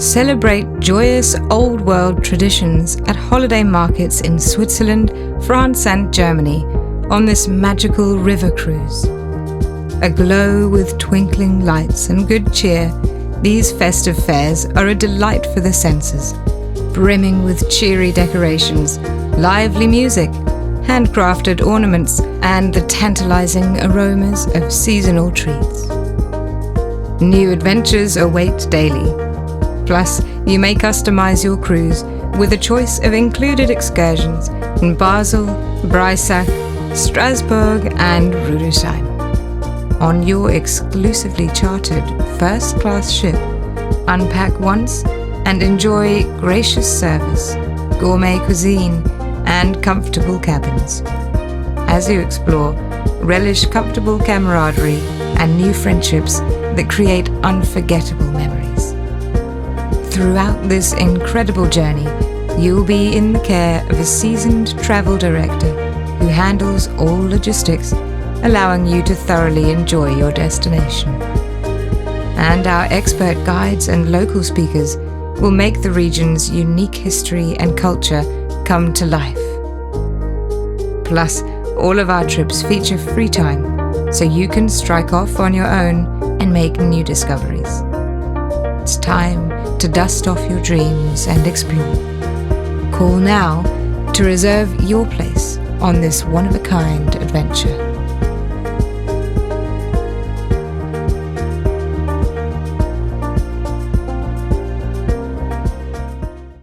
Celebrate joyous old world traditions at holiday markets in Switzerland, France and Germany on this magical river cruise. Aglow with twinkling lights and good cheer, these festive fairs are a delight for the senses, brimming with cheery decorations, lively music, handcrafted ornaments, and the tantalizing aromas of seasonal treats. New adventures await daily. Plus, you may customize your cruise with a choice of included excursions in Basel, Breisach, Strasbourg and Rudolph. On your exclusively chartered first-class ship, unpack once and enjoy gracious service, gourmet cuisine, and comfortable cabins. As you explore, relish comfortable camaraderie and new friendships that create unforgettable memories. Throughout this incredible journey, you'll be in the care of a seasoned travel director who handles all logistics, allowing you to thoroughly enjoy your destination. And our expert guides and local speakers will make the region's unique history and culture come to life. Plus, all of our trips feature free time, so you can strike off on your own and make new discoveries. It's time to dust off your dreams and explore. Call now to reserve your place on this one-of-a-kind adventure.